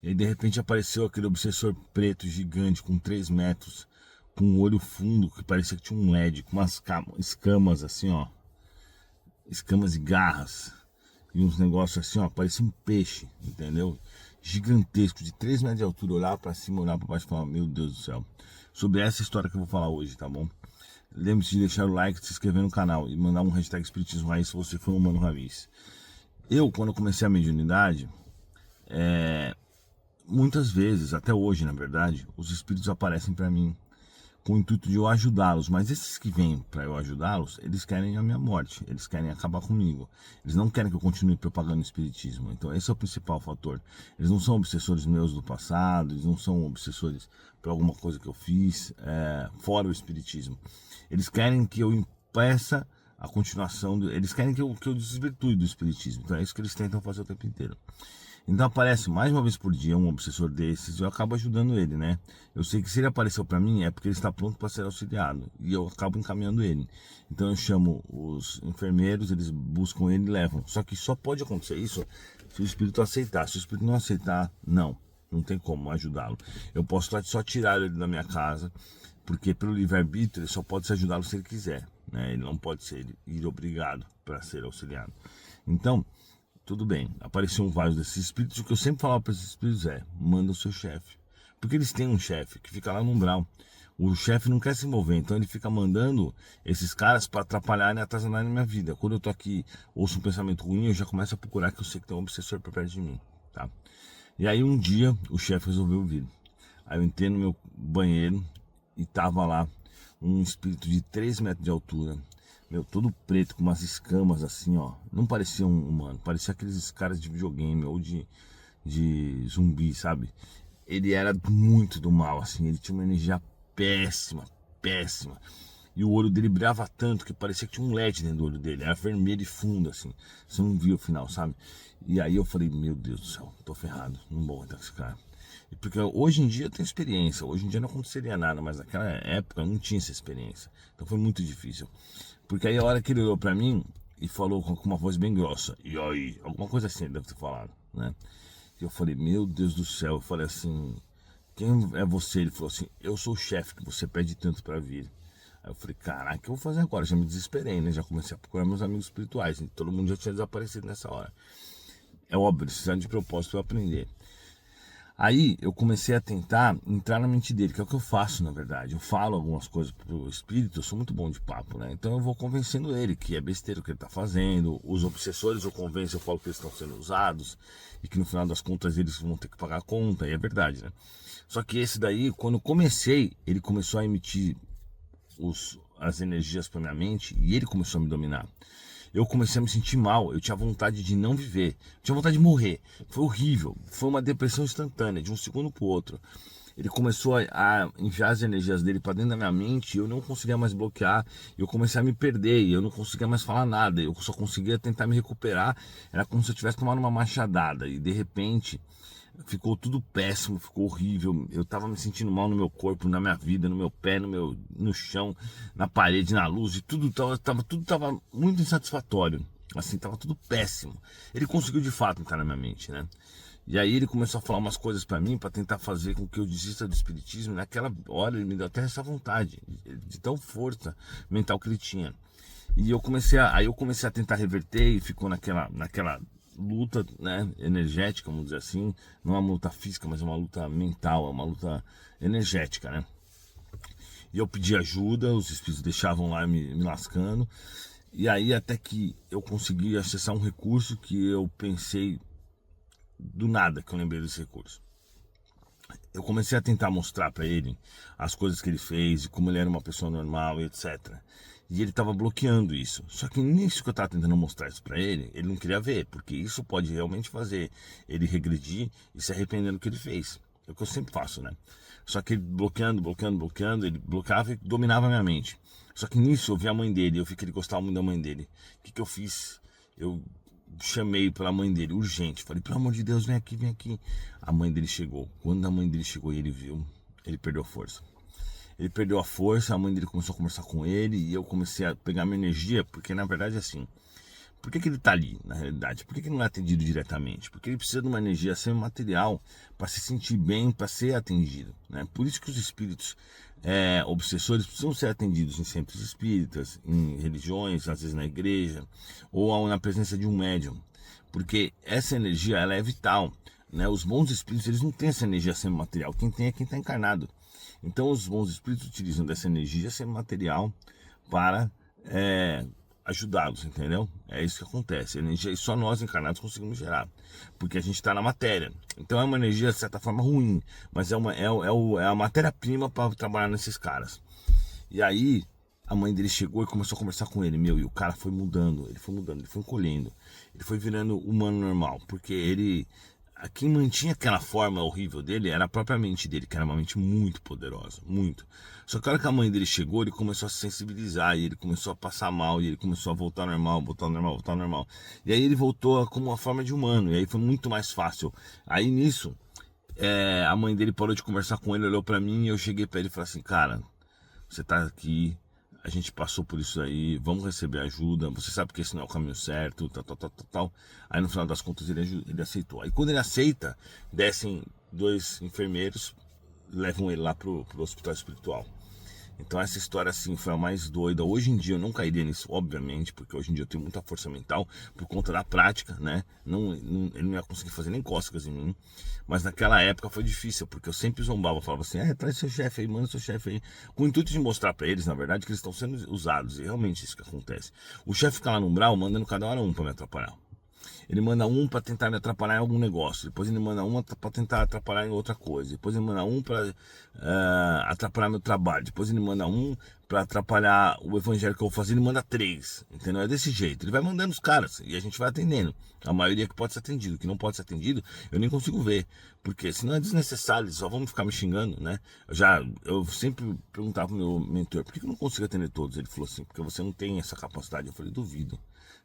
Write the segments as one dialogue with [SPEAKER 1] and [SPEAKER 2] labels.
[SPEAKER 1] E aí de repente apareceu aquele obsessor preto gigante com 3 metros, com um olho fundo que parecia que tinha um LED, com umas escamas assim, ó, escamas e garras, e uns negócios assim, ó, parecia um peixe, entendeu? Gigantesco, de 3 metros de altura, olhar pra cima, olhar pra baixo e falar, meu Deus do céu. Sobre essa história que eu vou falar hoje, tá bom? Lembre-se de deixar o like, se inscrever no canal e mandar um hashtag Espiritismo Raiz se você for um humano raiz. Eu, quando comecei a mediunidade, muitas vezes, até hoje na verdade, os espíritos aparecem para mim com o intuito de eu ajudá-los, mas esses que vêm para eu ajudá-los, eles querem a minha morte, eles querem acabar comigo, eles não querem que eu continue propagando o espiritismo. Então esse é o principal fator. Eles não são obsessores meus do passado, eles não são obsessores por alguma coisa que eu fiz fora o espiritismo. Eles querem que eu impeça a continuação, eles querem que eu desvirtue do espiritismo. Então é isso que eles tentam fazer o tempo inteiro. Então aparece mais uma vez por dia um obsessor desses e eu acabo ajudando ele, né? Eu sei que se ele apareceu para mim é porque ele está pronto para ser auxiliado e eu acabo encaminhando ele. Então eu chamo os enfermeiros, eles buscam ele e levam. Só que só pode acontecer isso se o espírito aceitar. Se o espírito não aceitar, não tem como ajudá-lo. Eu posso só tirar ele da minha casa, porque pelo livre-arbítrio ele só pode se ajudá-lo se ele quiser, né? Ele não pode ir obrigado para ser auxiliado. Então, tudo bem, apareciam vários desses espíritos. O que eu sempre falava para esses espíritos é: manda o seu chefe. Porque eles têm um chefe que fica lá no umbral. O chefe não quer se envolver, então ele fica mandando esses caras para atrapalharem e atazanarem minha vida. Quando eu tô aqui, ouço um pensamento ruim, eu já começo a procurar, que eu sei que tem um obsessor por perto de mim, tá? E aí um dia o chefe resolveu vir. Aí eu entrei no meu banheiro e tava lá um espírito de 3 metros de altura, meu, todo preto, com umas escamas assim, ó. Não parecia um humano, parecia aqueles caras de videogame ou de zumbi, sabe? Ele era muito do mal, assim, ele tinha uma energia péssima, péssima. E o olho dele brilhava tanto que parecia que tinha um LED dentro do olho dele, era vermelho e fundo, assim. Você não via o final, sabe? E aí eu falei, meu Deus do céu, tô ferrado, não vou aguentar com esse cara. Porque hoje em dia eu tenho experiência, hoje em dia não aconteceria nada, mas naquela época eu não tinha essa experiência. Então foi muito difícil. Porque aí a hora que ele olhou pra mim e falou com uma voz bem grossa, e aí, alguma coisa assim ele deve ter falado, né? E eu falei, meu Deus do céu, eu falei assim, quem é você? Ele falou assim, eu sou o chefe que você pede tanto pra vir. Aí eu falei, caraca, o que eu vou fazer agora? Já me desesperei, né? Já comecei a procurar meus amigos espirituais, e todo mundo já tinha desaparecido nessa hora. É óbvio, eles precisaram de propósito pra eu aprender. Aí eu comecei a tentar entrar na mente dele, que é o que eu faço na verdade. Eu falo algumas coisas pro espírito, eu sou muito bom de papo, né? Então eu vou convencendo ele que é besteira o que ele tá fazendo. Os obsessores eu convenço, eu falo que eles estão sendo usados e que no final das contas eles vão ter que pagar a conta, e é verdade, né? Só que esse daí, quando eu comecei, ele começou a emitir as energias para minha mente e ele começou a me dominar. Eu comecei a me sentir mal, eu tinha vontade de não viver, eu tinha vontade de morrer. Foi horrível, foi uma depressão instantânea, de um segundo para o outro. Ele começou a enviar as energias dele para dentro da minha mente e eu não conseguia mais bloquear. Eu comecei a me perder e eu não conseguia mais falar nada. Eu só conseguia tentar me recuperar. Era como se eu tivesse tomado uma machadada e de repente ficou tudo péssimo, ficou horrível. Eu tava me sentindo mal no meu corpo, na minha vida, no meu pé, no chão, na parede, na luz, e tudo tava muito insatisfatório. Assim, tava tudo péssimo. Ele conseguiu de fato entrar na minha mente, né? E aí ele começou a falar umas coisas para mim para tentar fazer com que eu desista do espiritismo. Naquela hora ele me deu até essa vontade, de tão força mental que ele tinha. E aí eu comecei a tentar reverter e ficou naquela luta, né, energética, vamos dizer assim, não é uma luta física, mas é uma luta mental, é uma luta energética, né? E eu pedi ajuda, os espíritos deixavam lá me lascando, e aí até que eu consegui acessar um recurso que eu pensei do nada que eu lembrei desse recurso. Eu comecei a tentar mostrar para ele as coisas que ele fez e como ele era uma pessoa normal e etc. E ele estava bloqueando isso. Só que nisso que eu estava tentando mostrar isso para ele, ele não queria ver, porque isso pode realmente fazer ele regredir e se arrepender do que ele fez. É o que eu sempre faço, né? Só que ele bloqueando, ele bloqueava e dominava a minha mente. Só que nisso eu vi a mãe dele, eu vi que ele gostava muito da mãe dele. O que eu fiz? Eu chamei pela mãe dele, urgente. Falei, pelo amor de Deus, vem aqui, vem aqui. A mãe dele chegou. Quando a mãe dele chegou e ele viu, ele perdeu a força. Ele perdeu a força, a mãe dele começou a conversar com ele e eu comecei a pegar minha energia, porque na verdade é assim. Por que ele está ali, na realidade? Por que ele não é atendido diretamente? Porque ele precisa de uma energia semimaterial para se sentir bem, para ser atendido, né? Por isso que os espíritos obsessores precisam ser atendidos em centros espíritas, em religiões, às vezes na igreja, ou na presença de um médium. Porque essa energia, ela é vital, né? Os bons espíritos, eles não têm essa energia semimaterial. Quem tem é quem está encarnado. Então os bons espíritos utilizam dessa energia semimaterial para ajudá-los, entendeu? É isso que acontece. A energia só nós encarnados conseguimos gerar, porque a gente está na matéria. Então é uma energia de certa forma ruim, mas é a matéria-prima para trabalhar nesses caras. E aí a mãe dele chegou e começou a conversar com ele, e o cara foi mudando, ele foi encolhendo, ele foi virando humano normal, porque quem mantinha aquela forma horrível dele era a própria mente dele, que era uma mente muito poderosa, muito. Só que a hora que a mãe dele chegou, ele começou a se sensibilizar, e ele começou a passar mal, e ele começou a voltar ao normal, voltar ao normal, voltar ao normal. E aí ele voltou como uma forma de humano, e aí foi muito mais fácil. Aí nisso, a mãe dele parou de conversar com ele, olhou pra mim, e eu cheguei pra ele e falei assim, cara, você tá aqui, a gente passou por isso aí, vamos receber ajuda, você sabe que esse não é o caminho certo, tal. Aí no final das contas ele aceitou. Aí quando ele aceita, descem 2 enfermeiros, levam ele lá pro hospital espiritual. Então essa história assim foi a mais doida. Hoje em dia eu não cairia nisso, obviamente, porque hoje em dia eu tenho muita força mental por conta da prática, né? Ele não ia conseguir fazer nem cócegas em mim. Mas naquela época foi difícil, porque eu sempre zombava, falava assim, traz seu chefe aí, manda seu chefe aí. Com o intuito de mostrar pra eles, na verdade, que eles estão sendo usados. E realmente isso que acontece. O chefe fica lá no umbral, mandando cada hora um pra me atrapalhar. Ele manda um para tentar me atrapalhar em algum negócio, depois ele manda um para tentar atrapalhar em outra coisa, depois ele manda um para atrapalhar meu trabalho, depois ele manda um para atrapalhar o evangelho que eu vou fazer, ele manda 3, entendeu? É desse jeito, ele vai mandando os caras e a gente vai atendendo. A maioria que pode ser atendido, o que não pode ser atendido, eu nem consigo ver, porque senão é desnecessário, eles só vão ficar me xingando, né? Eu sempre perguntava pro meu mentor, por que eu não consigo atender todos? Ele falou assim, porque você não tem essa capacidade. Eu falei, duvido.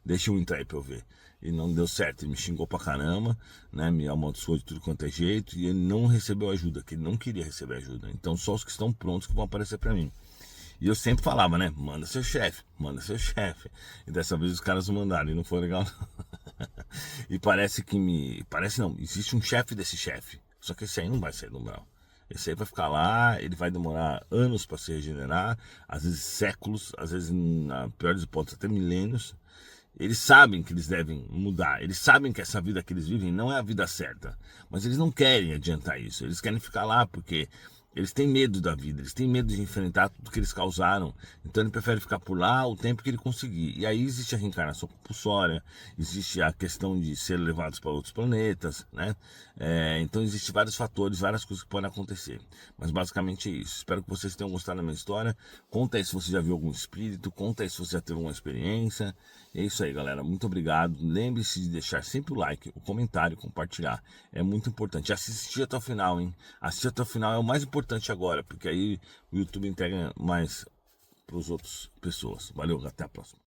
[SPEAKER 1] Deixa eu entrar aí pra eu ver. E não deu certo, ele me xingou pra caramba, né? Me amaldiçoou de tudo quanto é jeito, e ele não recebeu ajuda, que ele não queria receber ajuda. Então só os que estão prontos que vão aparecer pra mim. E eu sempre falava, né? Manda seu chefe, manda seu chefe. E dessa vez os caras mandaram, e não foi legal não. E parece não, existe um chefe desse chefe. Só que esse aí não vai sair do umbral. Esse aí vai ficar lá, ele vai demorar anos para se regenerar, às vezes séculos, às vezes, na pior das hipóteses, até milênios. Eles sabem que eles devem mudar, eles sabem que essa vida que eles vivem não é a vida certa, mas eles não querem adiantar isso, eles querem ficar lá porque eles têm medo da vida, eles têm medo de enfrentar tudo que eles causaram, então ele prefere ficar por lá o tempo que ele conseguir. E aí existe a reencarnação compulsória, existe a questão de ser levados para outros planetas, né? Então existem vários fatores, várias coisas que podem acontecer, mas basicamente é isso. Espero que vocês tenham gostado da minha história. Conta aí se você já viu algum espírito, conta aí se você já teve alguma experiência. É isso aí, galera, muito obrigado. Lembre-se de deixar sempre o like, o comentário, compartilhar, é muito importante. Assistir até o final, hein? Assistir até o final é o mais importante agora, porque aí o YouTube entrega mais para as outras pessoas. Valeu, até a próxima.